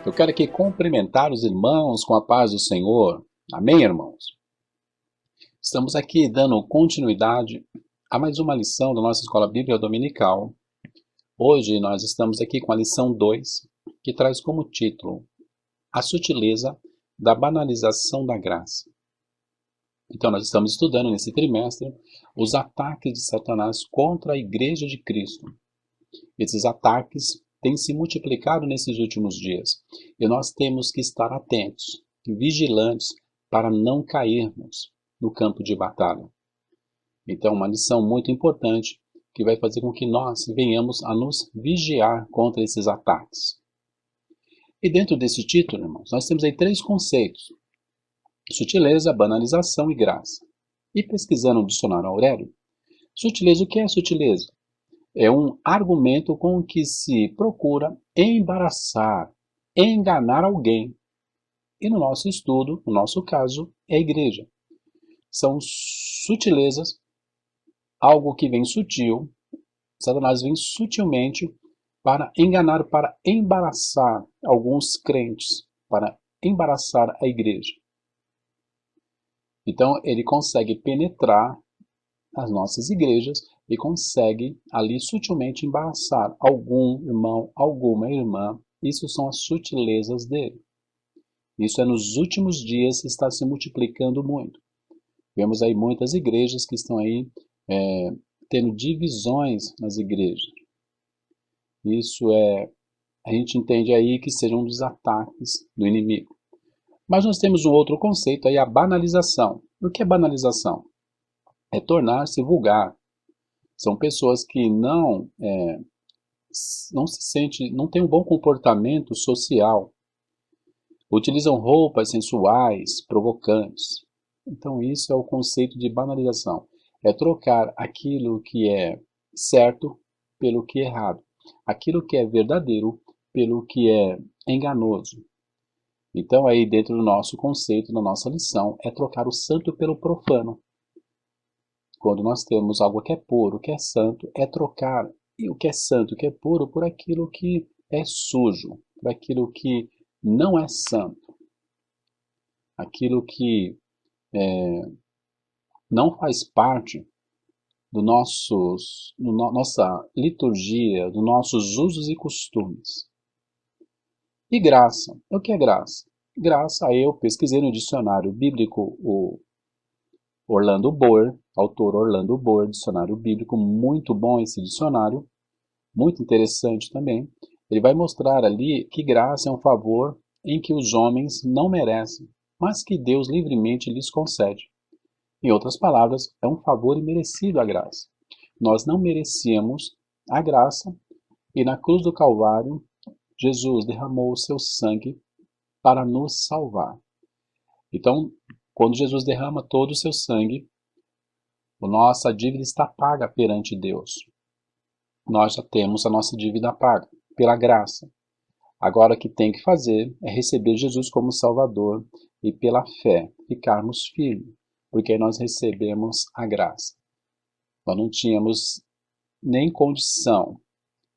Eu quero aqui cumprimentar os irmãos com a paz do Senhor. Amém, irmãos? Estamos aqui dando continuidade a mais uma lição da nossa Escola Bíblica Dominical. Hoje nós estamos aqui com a lição 2, que traz como título A Sutileza da Banalização da Graça. Então nós estamos estudando nesse trimestre os ataques de Satanás contra a Igreja de Cristo. Esses ataques têm se multiplicado nesses últimos dias e nós temos que estar atentos e vigilantes para não cairmos no campo de batalha. Então, uma lição muito importante que vai fazer com que nós venhamos a nos vigiar contra esses ataques. E dentro desse título, irmãos, nós temos aí 3 conceitos: sutileza, banalização e graça. E pesquisando no dicionário Aurélio, sutileza, o que é sutileza? É um argumento com que se procura embaraçar, enganar alguém. E no nosso estudo, no nosso caso, é a igreja. São sutilezas, algo que vem sutil. Satanás vem sutilmente para enganar, para embaraçar alguns crentes, para embaraçar a igreja. Então, ele consegue penetrar as nossas igrejas e consegue ali sutilmente embaraçar algum irmão, alguma irmã. Isso são as sutilezas dele. Isso é nos últimos dias, está se multiplicando muito. Vemos aí muitas igrejas que estão aí tendo divisões nas igrejas. Isso a gente entende aí que sejam um dos ataques do inimigo. Mas nós temos um outro conceito aí, a banalização. O que é banalização? É tornar-se vulgar. São pessoas que não se sentem, não têm um bom comportamento social. Utilizam roupas sensuais, provocantes. Então isso é o conceito de banalização. É trocar aquilo que é certo pelo que é errado. Aquilo que é verdadeiro pelo que é enganoso. Então aí dentro do nosso conceito, na nossa lição, é trocar o santo pelo profano. Quando nós temos algo que é puro, que é santo, é trocar o que é santo, que é puro, por aquilo que é sujo, por aquilo que não é santo. Aquilo que não faz parte nossa liturgia, dos nossos usos e costumes. E graça. O que é graça? Graça, eu pesquisei no dicionário bíblico o Orlando Bohr, autor Orlando Bohr, dicionário bíblico, muito bom esse dicionário, muito interessante também. Ele vai mostrar ali que graça é um favor em que os homens não merecem, mas que Deus livremente lhes concede. Em outras palavras, é um favor imerecido a graça. Nós não merecíamos a graça e na cruz do Calvário, Jesus derramou o seu sangue para nos salvar. Então, quando Jesus derrama todo o seu sangue, a nossa dívida está paga perante Deus. Nós já temos a nossa dívida paga pela graça. Agora o que tem que fazer é receber Jesus como Salvador e pela fé ficarmos firmes, porque nós recebemos a graça. Nós não tínhamos nem condição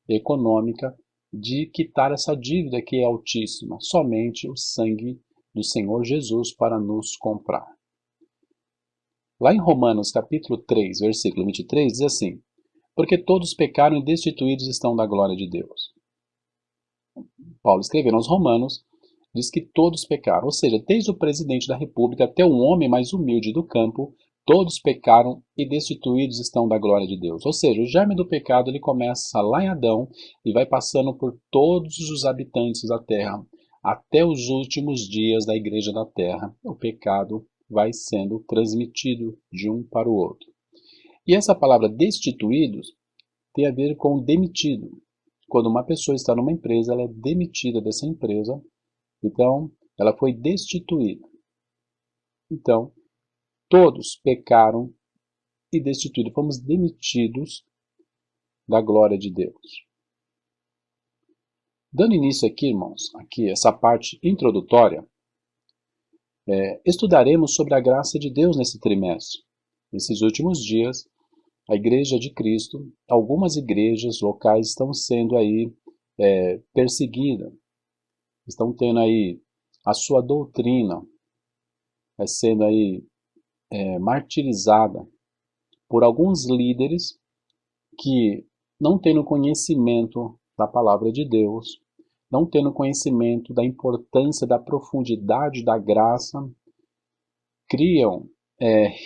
econômica de quitar essa dívida que é altíssima, somente o sangue do Senhor Jesus para nos comprar. Lá em Romanos capítulo 3, versículo 23, diz assim: porque todos pecaram e destituídos estão da glória de Deus. Paulo escrevendo aos Romanos, diz que todos pecaram, ou seja, desde o presidente da república até um homem mais humilde do campo, todos pecaram e destituídos estão da glória de Deus. Ou seja, o germe do pecado ele começa lá em Adão e vai passando por todos os habitantes da terra, até os últimos dias da igreja da terra. O pecado vai sendo transmitido de um para o outro. E essa palavra destituídos tem a ver com demitido. Quando uma pessoa está numa empresa, ela é demitida dessa empresa, então ela foi destituída. Então, todos pecaram e destituídos, fomos demitidos da glória de Deus. Dando início aqui, irmãos, aqui essa parte introdutória, estudaremos sobre a graça de Deus nesse trimestre. Nesses últimos dias, a Igreja de Cristo, algumas igrejas locais estão sendo aí perseguidas. estão tendo aí a sua doutrina sendo aí martirizada por alguns líderes que, não tendo conhecimento da palavra de Deus, não tendo conhecimento da importância da profundidade da graça, criam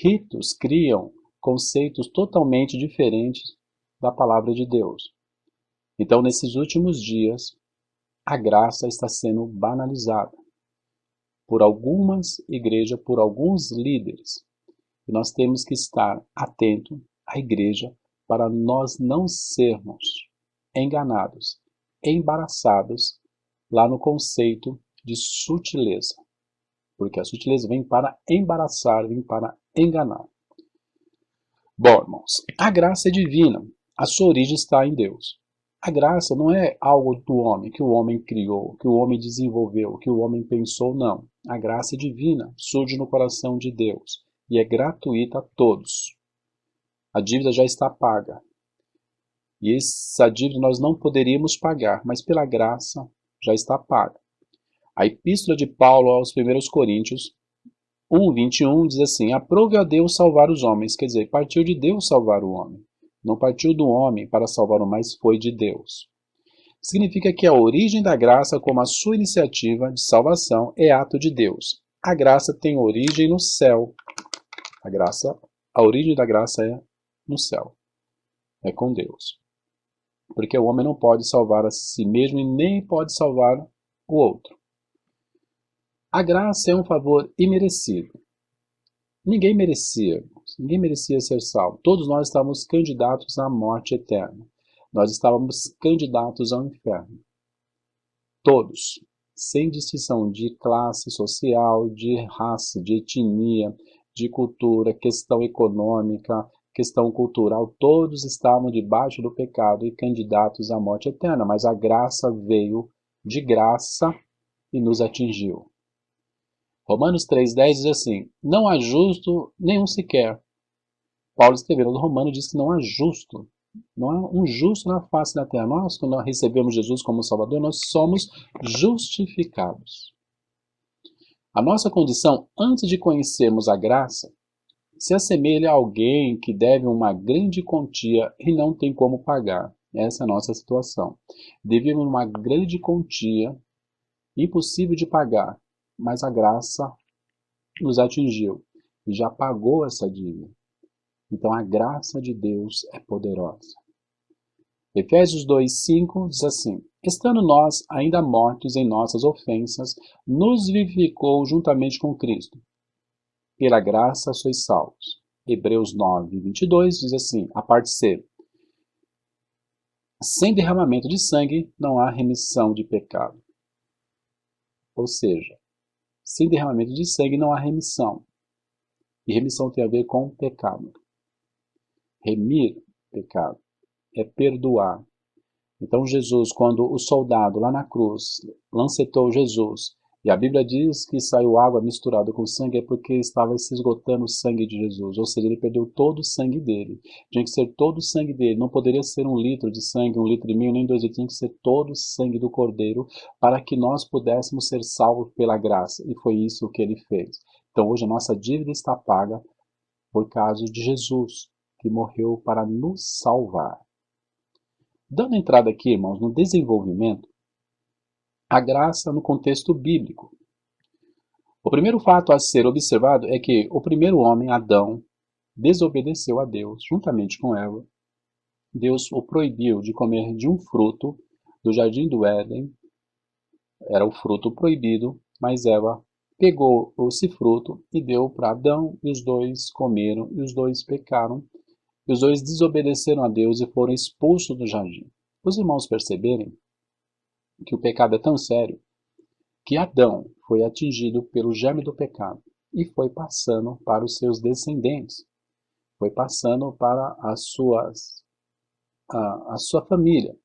ritos, criam conceitos totalmente diferentes da palavra de Deus. Então, nesses últimos dias, a graça está sendo banalizada por algumas igrejas, por alguns líderes. E nós temos que estar atento à igreja para nós não sermos enganados, embaraçados lá no conceito de sutileza. Porque a sutileza vem para embaraçar, vem para enganar. Bom, irmãos, a graça é divina, a sua origem está em Deus. A graça não é algo do homem, que o homem criou, que o homem desenvolveu, que o homem pensou, não. A graça é divina, surge no coração de Deus e é gratuita a todos. A dívida já está paga. E essa dívida nós não poderíamos pagar, mas pela graça já está paga. A epístola de Paulo aos 1 Coríntios 1:21 diz assim: aprove a Deus salvar os homens. Quer dizer, partiu de Deus salvar o homem. Não partiu do homem para salvar o homem, mas foi de Deus. Significa que a origem da graça, como a sua iniciativa de salvação, é ato de Deus. A graça tem origem no céu. A origem da graça é no céu. É com Deus. Porque o homem não pode salvar a si mesmo e nem pode salvar o outro. A graça é um favor imerecido. Ninguém merecia ser salvo. Todos nós estávamos candidatos à morte eterna. Nós estávamos candidatos ao inferno. Todos, sem distinção de classe social, de raça, de etnia, de cultura, questão econômica, questão cultural, todos estavam debaixo do pecado e candidatos à morte eterna. Mas a graça veio de graça e nos atingiu. Romanos 3,10 diz assim: não há justo nenhum sequer. Paulo escrevendo no Romano diz que não há justo. Não há um justo na face da terra. Nós, quando nós recebemos Jesus como Salvador, nós somos justificados. A nossa condição, antes de conhecermos a graça, se assemelha a alguém que deve uma grande quantia e não tem como pagar. Essa é a nossa situação. Devíamos uma grande quantia, impossível de pagar, mas a graça nos atingiu e já pagou essa dívida. Então a graça de Deus é poderosa. Efésios 2:5 diz assim: estando nós ainda mortos em nossas ofensas, nos vivificou juntamente com Cristo. Pela graça sois salvos. Hebreus 9:22 diz assim, a parte C: sem derramamento de sangue não há remissão de pecado. Ou seja, sem derramamento de sangue não há remissão. E remissão tem a ver com pecado. Remir pecado é perdoar. Então Jesus, quando o soldado lá na cruz lancetou Jesus, e a Bíblia diz que saiu água misturada com sangue, é porque estava se esgotando o sangue de Jesus, ou seja, ele perdeu todo o sangue dele. Tinha que ser todo o sangue dele, não poderia ser 1 litro de sangue, 1,5 litros, nem 2 litros, tinha que ser todo o sangue do Cordeiro, para que nós pudéssemos ser salvos pela graça, e foi isso que ele fez. Então hoje a nossa dívida está paga por causa de Jesus, que morreu para nos salvar. Dando entrada aqui, irmãos, no desenvolvimento, a graça no contexto bíblico. O primeiro fato a ser observado é que o primeiro homem, Adão, desobedeceu a Deus, juntamente com Eva. Deus o proibiu de comer de um fruto do jardim do Éden. Era o fruto proibido, mas Eva pegou esse fruto e deu para Adão, e os dois comeram, e os dois pecaram, e os dois desobedeceram a Deus e foram expulsos do jardim. Os irmãos perceberem que o pecado é tão sério que Adão foi atingido pelo germe do pecado e foi passando para os seus descendentes, foi passando para a sua família.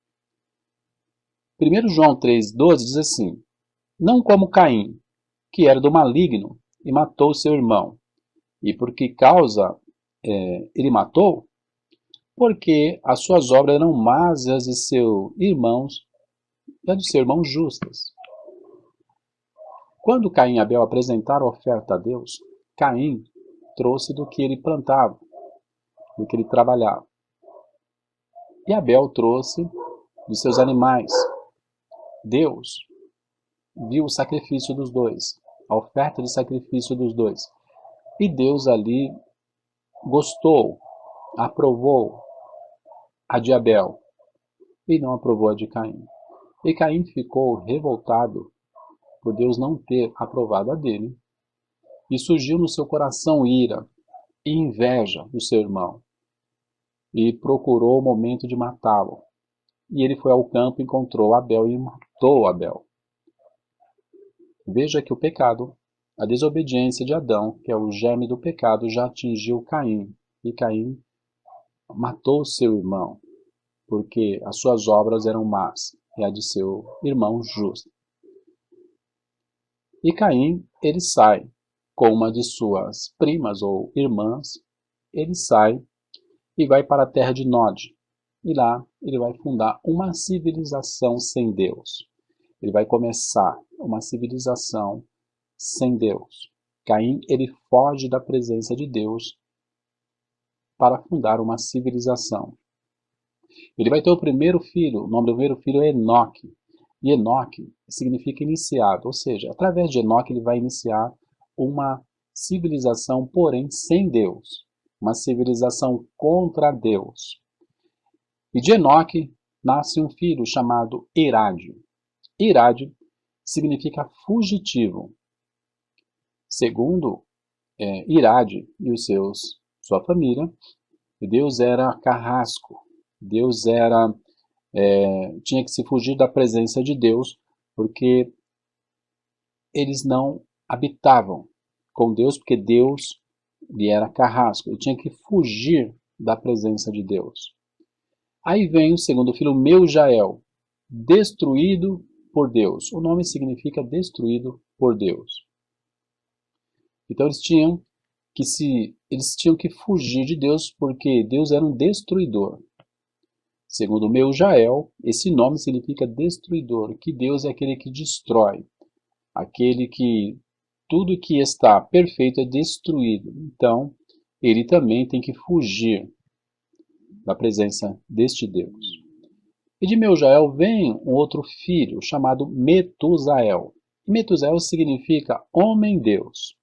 1 João 3,12 diz assim: não como Caim, que era do maligno e matou seu irmão. E por que causa ele matou? Porque as suas obras eram más e as de seu irmão justas. Quando Caim e Abel apresentaram a oferta a Deus, Caim trouxe do que ele plantava, do que ele trabalhava. E Abel trouxe dos seus animais. Deus viu o sacrifício dos dois, a oferta de sacrifício dos dois. E Deus ali gostou, aprovou a de Abel e não aprovou a de Caim. E Caim ficou revoltado por Deus não ter aprovado a dele, e surgiu no seu coração ira e inveja do seu irmão, e procurou o momento de matá-lo. E ele foi ao campo, encontrou Abel e matou Abel. Veja que o pecado, a desobediência de Adão, que é o germe do pecado, já atingiu Caim, e Caim matou seu irmão, porque as suas obras eram más, e a de seu irmão justa. E Caim, ele sai com uma de suas primas ou irmãs, ele sai e vai para a terra de Nod. E lá ele vai fundar uma civilização sem Deus. Ele vai começar uma civilização sem Deus. Caim, ele foge da presença de Deus para fundar uma civilização. Ele vai ter o primeiro filho, o nome do primeiro filho é Enoque. E Enoque significa iniciado, ou seja, através de Enoque ele vai iniciar uma civilização, porém sem Deus. Uma civilização contra Deus. E de Enoque nasce um filho chamado Irade. Irade significa fugitivo. Segundo Irade e sua família, Deus era carrasco. Deus tinha que se fugir da presença de Deus, porque eles não habitavam com Deus, porque Deus lhe era carrasco. Ele tinha que fugir da presença de Deus. Aí vem o segundo filho, Meujael, destruído por Deus. O nome significa destruído por Deus. Então eles tinham que fugir de Deus, porque Deus era um destruidor. Segundo Meujael, esse nome significa destruidor, que Deus é aquele que destrói, aquele que tudo que está perfeito é destruído. Então, ele também tem que fugir da presença deste Deus. E de Meujael vem um outro filho chamado Metusael. Metusael significa homem-deus.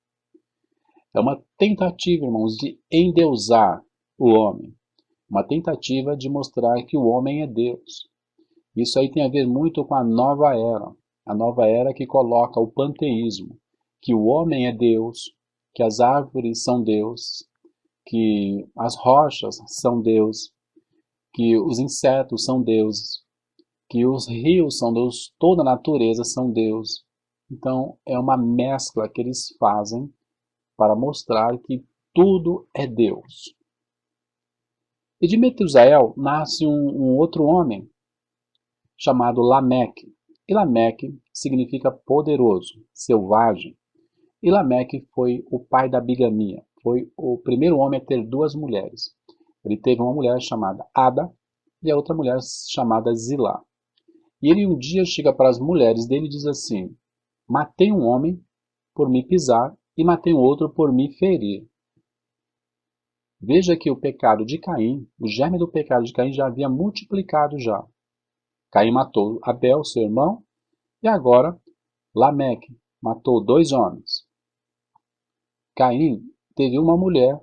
É uma tentativa, irmãos, de endeusar o homem. Uma tentativa de mostrar que o homem é Deus. Isso aí tem a ver muito com a nova era. A nova era que coloca o panteísmo. Que o homem é Deus, que as árvores são Deus, que as rochas são Deus, que os insetos são deuses, que os rios são Deus, toda a natureza são Deus. Então é uma mescla que eles fazem para mostrar que tudo é Deus. E de Metusael nasce um outro homem chamado Lameque. E Lameque significa poderoso, selvagem. E Lameque foi o pai da bigamia. Foi o primeiro homem a ter duas mulheres. Ele teve uma mulher chamada Ada e a outra mulher chamada Zilá. E ele um dia chega para as mulheres dele e diz assim: matei um homem por me pisar e matei um outro por me ferir. Veja que o pecado de Caim, o germe do pecado de Caim já havia multiplicado já. Caim matou Abel, seu irmão, e agora Lameque matou dois homens. Caim teve uma mulher,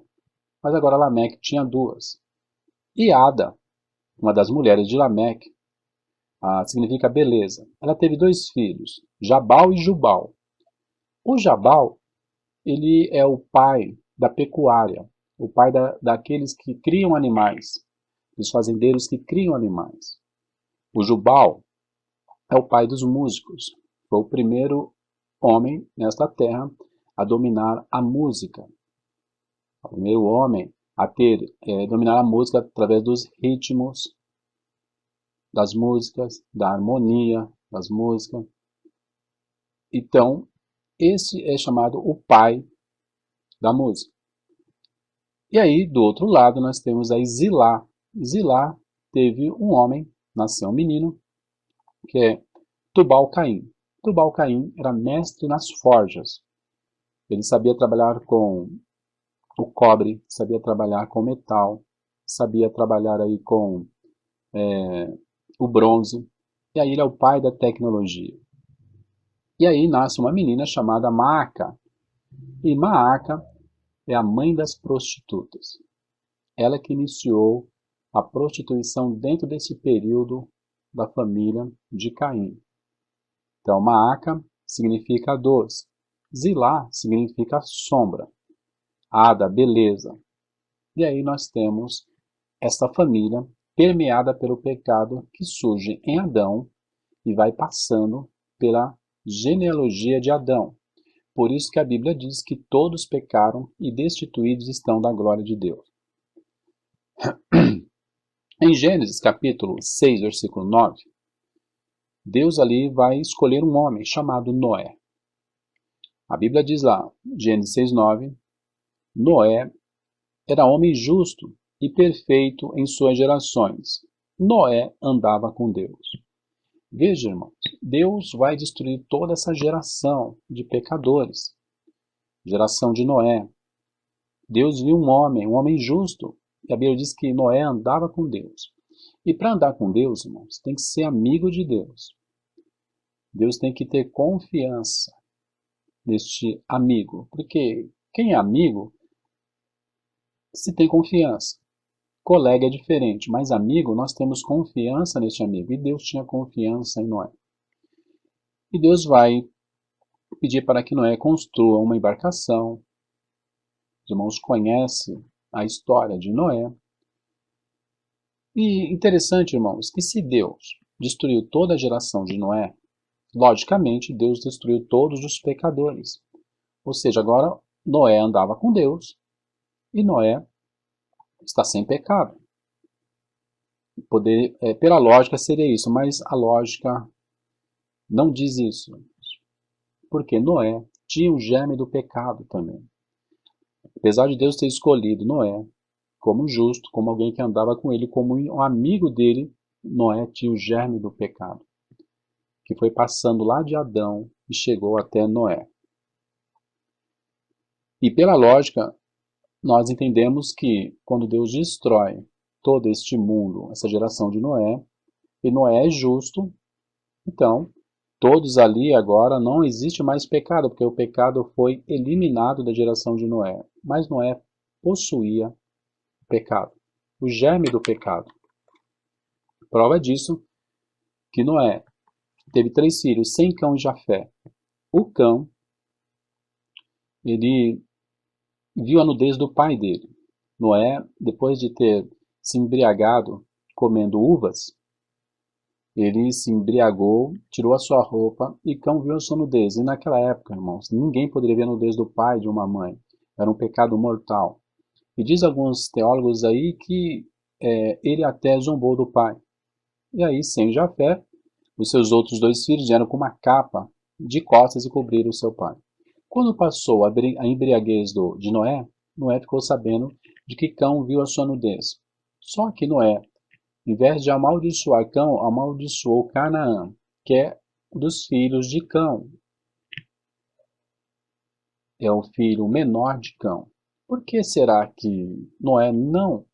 mas agora Lameque tinha duas. E Ada, uma das mulheres de Lameque, significa beleza. Ela teve dois filhos, Jabal e Jubal. O Jabal, ele é o pai da pecuária, o pai daqueles que criam animais, dos fazendeiros que criam animais. O Jubal é o pai dos músicos. Foi o primeiro homem nesta terra a dominar a música. O primeiro homem a dominar a música através dos ritmos, das músicas, da harmonia das músicas. Então, esse é chamado o pai da música. E aí, do outro lado, nós temos aí Zilá. Zilá teve um homem, nasceu um menino, que é Tubal-Caim. Tubal-Caim era mestre nas forjas. Ele sabia trabalhar com o cobre, sabia trabalhar com metal, sabia trabalhar aí com o bronze. E aí ele é o pai da tecnologia. E aí nasce uma menina chamada Maaca. E Maaca é a mãe das prostitutas. Ela que iniciou a prostituição dentro desse período da família de Caim. Então, Maaca significa doce. Zilá significa sombra. Ada, beleza. E aí nós temos esta família permeada pelo pecado que surge em Adão e vai passando pela genealogia de Adão. Por isso que a Bíblia diz que todos pecaram e destituídos estão da glória de Deus. Em Gênesis capítulo 6, versículo 9, Deus ali vai escolher um homem chamado Noé. A Bíblia diz lá, Gênesis 6, 9, Noé era homem justo e perfeito em suas gerações. Noé andava com Deus. Veja, irmãos, Deus vai destruir toda essa geração de pecadores, geração de Noé. Deus viu um homem justo, e a Bíblia diz que Noé andava com Deus. E para andar com Deus, irmãos, tem que ser amigo de Deus. Deus tem que ter confiança neste amigo, porque quem é amigo se tem confiança. Colega é diferente, mas amigo, nós temos confiança neste amigo. E Deus tinha confiança em Noé. E Deus vai pedir para que Noé construa uma embarcação. Os irmãos conhecem a história de Noé. E interessante, irmãos, que se Deus destruiu toda a geração de Noé, logicamente Deus destruiu todos os pecadores. Ou seja, agora Noé andava com Deus e Noé está sem pecado. Pela lógica seria isso, mas a lógica não diz isso. Porque Noé tinha o germe do pecado também. Apesar de Deus ter escolhido Noé como justo, como alguém que andava com ele, como um amigo dele, Noé tinha o germe do pecado, que foi passando lá de Adão e chegou até Noé. E pela lógica, nós entendemos que quando Deus destrói todo este mundo, essa geração de Noé, e Noé é justo, então todos ali agora não existe mais pecado, porque o pecado foi eliminado da geração de Noé. Mas Noé possuía o pecado, o germe do pecado. Prova disso que Noé teve 3 filhos, Sem, Cão e Jafé. O Cão, ele viu a nudez do pai dele. Noé, depois de ter se embriagado comendo uvas, ele se embriagou, tirou a sua roupa e Cão viu a sua nudez. E naquela época, irmãos, ninguém poderia ver a nudez do pai e de uma mãe. Era um pecado mortal. E diz alguns teólogos aí que ele até zombou do pai. E aí, sem Jafé, os seus outros 2 filhos vieram com uma capa de costas e cobriram o seu pai. Quando passou a embriaguez de Noé, Noé ficou sabendo de que Cão viu a sua nudez. Só que Noé, em vez de amaldiçoar Cão, amaldiçoou Canaã, que é dos filhos de Cão. É o filho menor de Cão. Por que será que Noé não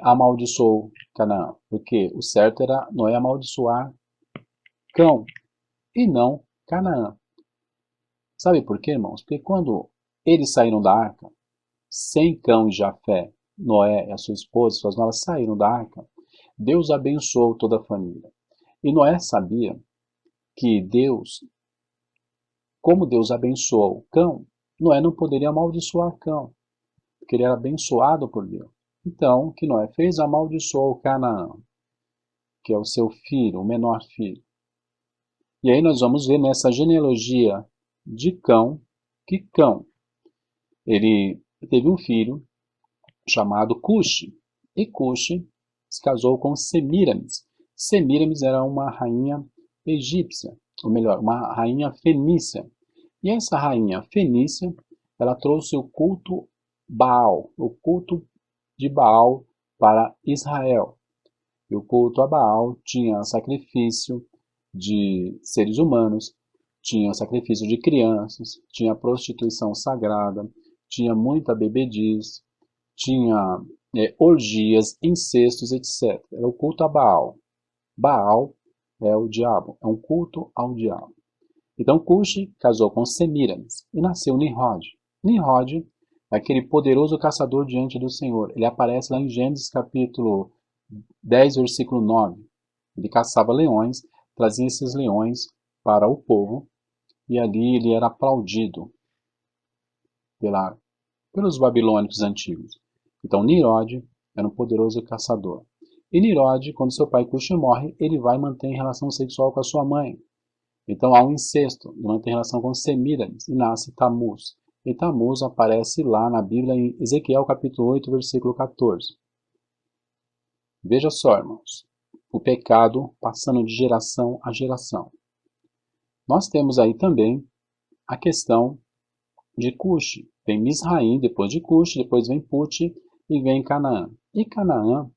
amaldiçoou Canaã? Porque o certo era Noé amaldiçoar Cão e não Canaã. Sabe por quê, irmãos? Porque quando eles saíram da arca, Sem, Cão e Jafé, Noé e a sua esposa, suas noras saíram da arca, Deus abençoou toda a família. E Noé sabia que Deus, como Deus abençoou Cão, Noé não poderia amaldiçoar Cão, porque ele era abençoado por Deus. Então, o que Noé fez? Amaldiçoou Canaã, que é o seu filho, o menor filho. E aí nós vamos ver nessa genealogia de Cão, que Cão, ele teve um filho chamado Cuxi, e Cuxi se casou com Semíramis. Semíramis era uma rainha egípcia, ou melhor, uma rainha fenícia. E essa rainha fenícia, ela trouxe o culto Baal, o culto de Baal para Israel. E o culto a Baal tinha sacrifício de seres humanos, tinha sacrifício de crianças, tinha prostituição sagrada, tinha muita bebediz, tinha orgias, incestos, etc. Era o culto a Baal. Baal é o diabo, é um culto ao diabo. Então Cuxi casou com Semíramis e nasceu Nimrod. Nimrod é aquele poderoso caçador diante do Senhor. Ele aparece lá em Gênesis capítulo 10, versículo 9. Ele caçava leões, trazia esses leões para o povo e ali ele era aplaudido pelos babilônicos antigos. Então Nimrod era um poderoso caçador. E Nimrod, quando seu pai Cuxi morre, ele vai manter relação sexual com a sua mãe. Então há um incesto, ele mantém relação com Semíramis e nasce Tamuz. E Tamuz aparece lá na Bíblia em Ezequiel capítulo 8, versículo 14. Veja só, irmãos, o pecado passando de geração a geração. Nós temos aí também a questão de Cuxi. Vem Misraim, depois de Cuxi, depois vem Put e vem Canaã. E Canaã,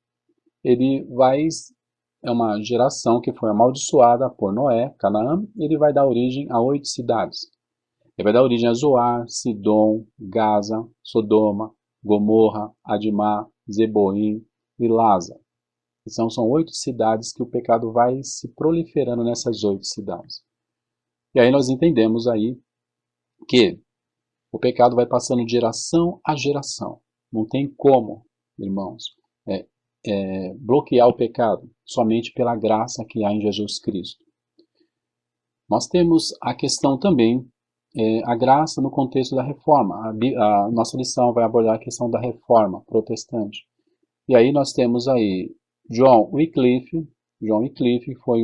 é uma geração que foi amaldiçoada por Noé, Canaã, e ele vai dar origem a 8 cidades. Ele vai dar origem a Zoar, Sidom, Gaza, Sodoma, Gomorra, Adimá, Zeboim e Lasa. Então são 8 cidades que o pecado vai se proliferando nessas 8 cidades. E aí nós entendemos aí que o pecado vai passando de geração a geração. Não tem como, irmãos, bloquear o pecado somente pela graça que há em Jesus Cristo. Nós temos a questão também, a graça no contexto da reforma. A nossa lição vai abordar a questão da reforma protestante. E aí nós temos aí John Wycliffe. John Wycliffe foi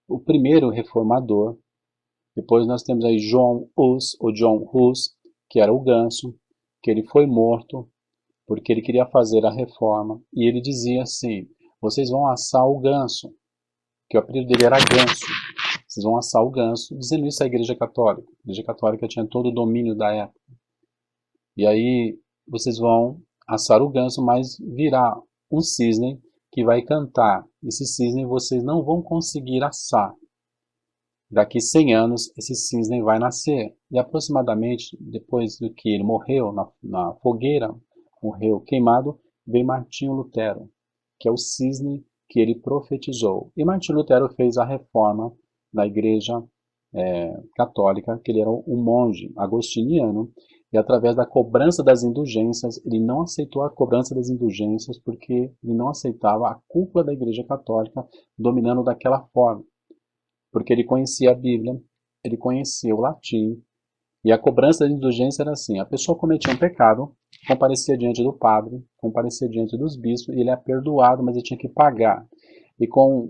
o primeiro reformador. Depois nós temos aí John Hus, ou John Hus, que era o ganso, que ele foi morto porque ele queria fazer a reforma. E ele dizia assim, vocês vão assar o ganso, que o apelido dele era Ganso. Vocês vão assar o ganso, dizendo isso à Igreja Católica. A Igreja Católica tinha todo o domínio da época. E aí vocês vão assar o ganso, mas virá um cisne que vai cantar. Esse cisne vocês não vão conseguir assar. Daqui 100 anos, esse cisne vai nascer. E aproximadamente, depois do que ele morreu na fogueira, morreu queimado, veio Martinho Lutero, que é o cisne que ele profetizou. E Martinho Lutero fez a reforma da Igreja Católica, que ele era um monge agostiniano, e através da cobrança das indulgências, ele não aceitou a cobrança das indulgências porque ele não aceitava a cúpula da Igreja Católica dominando daquela forma. Porque ele conhecia a Bíblia, ele conhecia o latim, e a cobrança da indulgência era assim, a pessoa cometia um pecado, comparecia diante do padre, comparecia diante dos bispos, e ele é perdoado, mas ele tinha que pagar. E com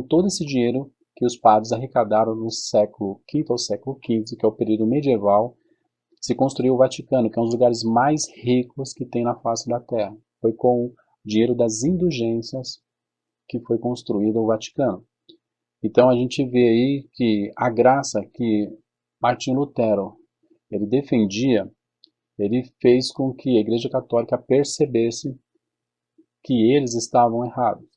todo esse dinheiro que os padres arrecadaram no século V ao século XV, que é o período medieval, se construiu o Vaticano, que é um dos lugares mais ricos que tem na face da Terra. Foi com o dinheiro das indulgências que foi construído o Vaticano. Então a gente vê aí que a graça que Martinho Lutero ele defendia, ele fez com que a Igreja Católica percebesse que eles estavam errados,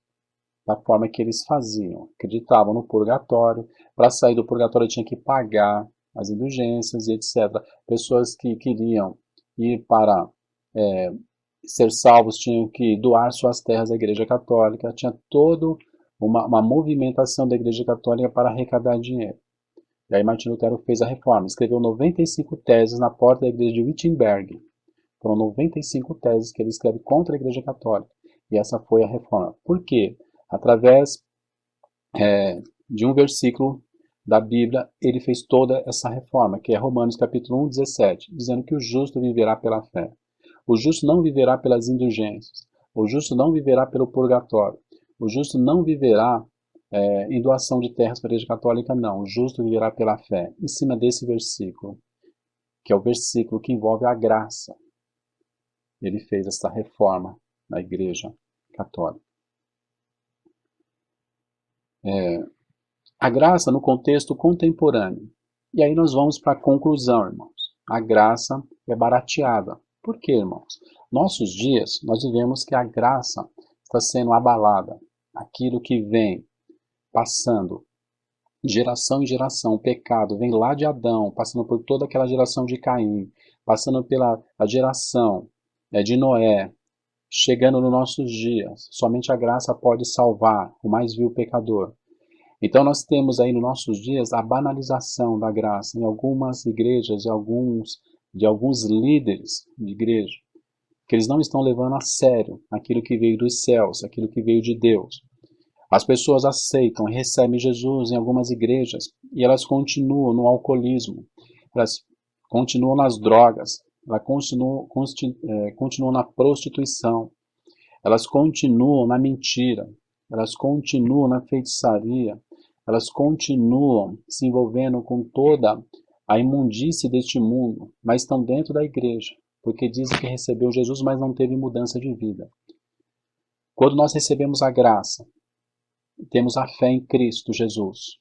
da forma que eles faziam. Acreditavam no purgatório, para sair do purgatório tinha que pagar as indulgências e etc. Pessoas que queriam ir para ser salvos tinham que doar suas terras à Igreja Católica, tinha todo uma movimentação da Igreja Católica para arrecadar dinheiro. E aí Martinho Lutero fez a reforma, escreveu 95 teses na porta da igreja de Wittenberg. Foram 95 teses que ele escreve contra a Igreja Católica. E essa foi a reforma. Por quê? Através de um versículo da Bíblia, ele fez toda essa reforma, que é Romanos capítulo 1, 17, dizendo que o justo viverá pela fé. O justo não viverá pelas indulgências. O justo não viverá pelo purgatório. O justo não viverá em doação de terras para a Igreja Católica, não. O justo viverá pela fé. Em cima desse versículo, que é o versículo que envolve a graça, ele fez essa reforma na Igreja Católica. A graça no contexto contemporâneo. E aí nós vamos para a conclusão, irmãos. A graça é barateada. Por quê, irmãos? Nossos dias, nós vivemos que a graça está sendo abalada. Aquilo que vem passando geração em geração. O pecado vem lá de Adão, passando por toda aquela geração de Caim, passando pela a geração de Noé, chegando nos nossos dias. Somente a graça pode salvar o mais vil pecador. Então nós temos aí nos nossos dias a banalização da graça em algumas igrejas, de alguns líderes de igreja, que eles não estão levando a sério aquilo que veio dos céus, aquilo que veio de Deus. As pessoas aceitam e recebem Jesus em algumas igrejas e elas continuam no alcoolismo, elas continuam nas drogas, elas continuam na prostituição, elas continuam na mentira, elas continuam na feitiçaria, elas continuam se envolvendo com toda a imundície deste mundo, mas estão dentro da igreja, porque dizem que recebeu Jesus, mas não teve mudança de vida. Quando nós recebemos a graça, temos a fé em Cristo Jesus,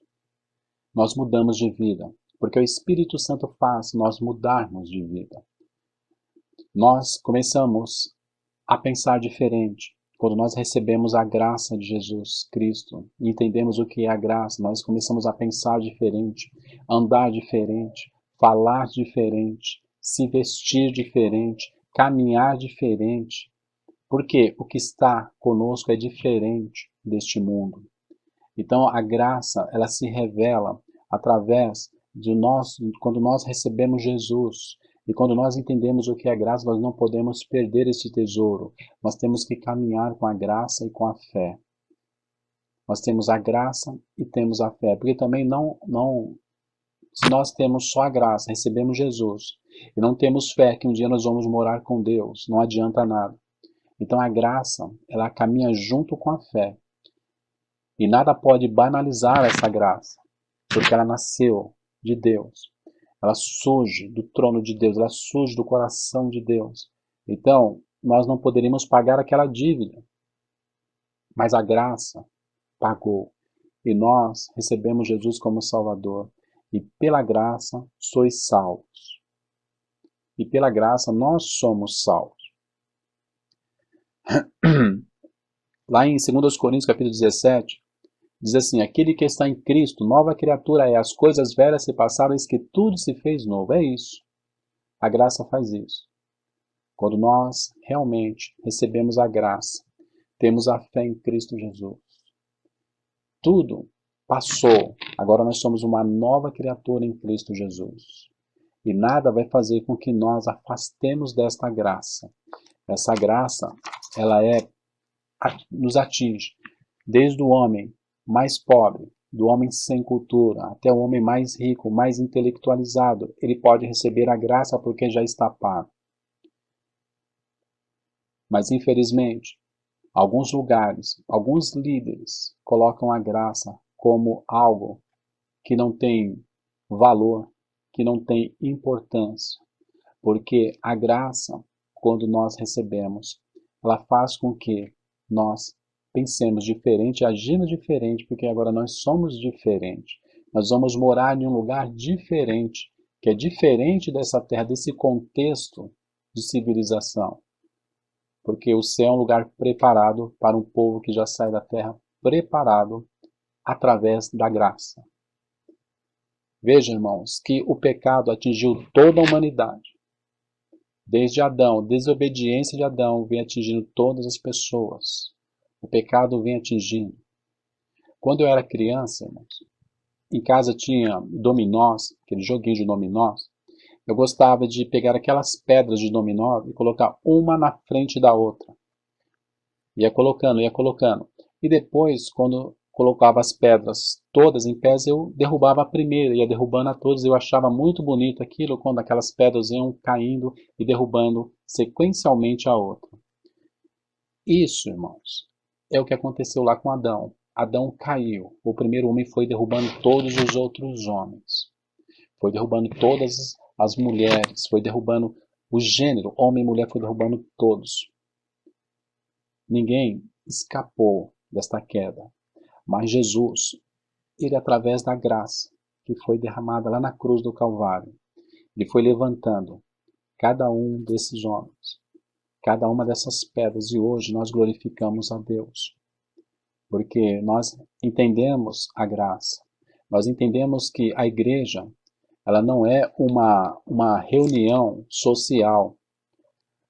nós mudamos de vida, porque o Espírito Santo faz nós mudarmos de vida. Nós começamos a pensar diferente. Quando nós recebemos a graça de Jesus Cristo e entendemos o que é a graça, nós começamos a pensar diferente, andar diferente, falar diferente, se vestir diferente, caminhar diferente, porque o que está conosco é diferente deste mundo. Então a graça, ela se revela através de nós, quando nós recebemos Jesus. E quando nós entendemos o que é graça, nós não podemos perder esse tesouro. Nós temos que caminhar com a graça e com a fé. Nós temos a graça e temos a fé. Porque também se nós temos só a graça, recebemos Jesus, e não temos fé que um dia nós vamos morar com Deus, não adianta nada. Então a graça, ela caminha junto com a fé. E nada pode banalizar essa graça, porque ela nasceu de Deus. Ela surge do trono de Deus, ela surge do coração de Deus. Então, nós não poderíamos pagar aquela dívida, mas a graça pagou. E nós recebemos Jesus como Salvador. E pela graça sois salvos. E pela graça nós somos salvos. Lá em 2 Coríntios capítulo 17, diz assim: aquele que está em Cristo, nova criatura é, as coisas velhas se passaram, eis que tudo se fez novo. É isso. A graça faz isso. Quando nós realmente recebemos a graça, temos a fé em Cristo Jesus. Tudo passou. Agora nós somos uma nova criatura em Cristo Jesus. E nada vai fazer com que nós afastemos desta graça. Essa graça, nos atinge. Desde o homem mais pobre, do homem sem cultura, até o homem mais rico, mais intelectualizado, ele pode receber a graça porque já está pago. Mas infelizmente, alguns lugares, alguns líderes colocam a graça como algo que não tem valor, que não tem importância, porque a graça, quando nós recebemos, ela faz com que nós pensemos diferente, agimos diferente, porque agora nós somos diferentes. Nós vamos morar em um lugar diferente, que é diferente dessa terra, desse contexto de civilização. Porque o céu é um lugar preparado para um povo que já sai da terra preparado através da graça. Veja, irmãos, que o pecado atingiu toda a humanidade. Desde Adão, a desobediência de Adão vem atingindo todas as pessoas. O pecado vem atingindo. Quando eu era criança, irmãos, em casa tinha dominós, aquele joguinho de dominós. Eu gostava de pegar aquelas pedras de dominó e colocar uma na frente da outra. Ia colocando, ia colocando. E depois, quando colocava as pedras todas em pés, eu derrubava a primeira, ia derrubando a todas. Eu achava muito bonito aquilo, quando aquelas pedras iam caindo e derrubando sequencialmente a outra. Isso, irmãos, é o que aconteceu lá com Adão. Adão caiu. O primeiro homem foi derrubando todos os outros homens. Foi derrubando todas as mulheres. Foi derrubando o gênero. Homem e mulher foi derrubando todos. Ninguém escapou desta queda. Mas Jesus, ele através da graça que foi derramada lá na cruz do Calvário, ele foi levantando cada um desses homens, cada uma dessas pedras, e hoje nós glorificamos a Deus, porque nós entendemos a graça, Nós entendemos que a igreja, ela não é uma reunião social.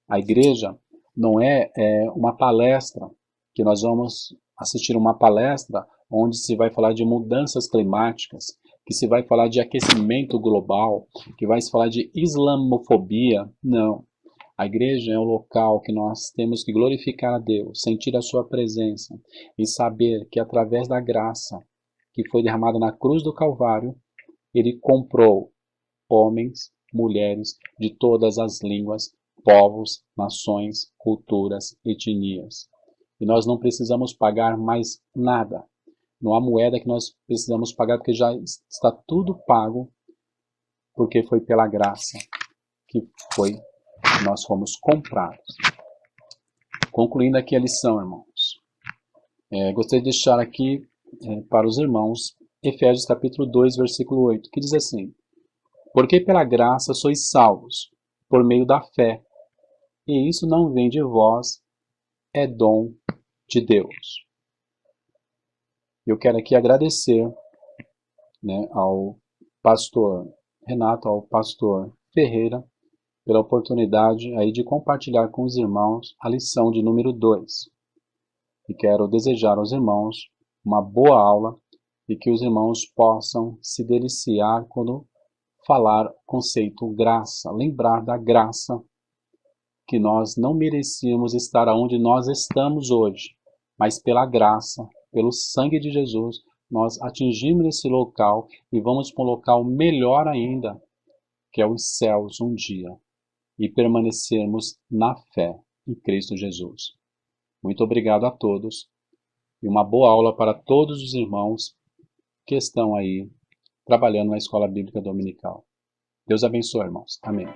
A igreja não é uma palestra, que nós vamos assistir uma palestra onde se vai falar de mudanças climáticas, que se vai falar de aquecimento global, que vai se falar de islamofobia. Não. A igreja é um local que nós temos que glorificar a Deus, sentir a sua presença e saber que através da graça que foi derramada na cruz do Calvário, ele comprou homens, mulheres de todas as línguas, povos, nações, culturas, etnias. E nós não precisamos pagar mais nada. Não há moeda que nós precisamos pagar, porque já está tudo pago, porque foi pela graça que nós fomos comprados. Concluindo aqui a lição, irmãos. Gostaria de deixar aqui para os irmãos Efésios capítulo 2, versículo 8, que diz assim: porque pela graça sois salvos, por meio da fé, e isso não vem de vós, é dom de Deus. Eu quero aqui agradecer, ao pastor Renato, ao pastor Ferreira, pela oportunidade aí de compartilhar com os irmãos a lição de número 2. E quero desejar aos irmãos uma boa aula e que os irmãos possam se deliciar quando falar o conceito graça, lembrar da graça, que nós não merecíamos estar onde nós estamos hoje, mas pela graça, pelo sangue de Jesus, nós atingimos esse local e vamos para um local melhor ainda, que é os céus um dia, e permanecermos na fé em Cristo Jesus. Muito obrigado a todos e uma boa aula para todos os irmãos que estão aí trabalhando na Escola Bíblica Dominical. Deus abençoe, irmãos. Amém.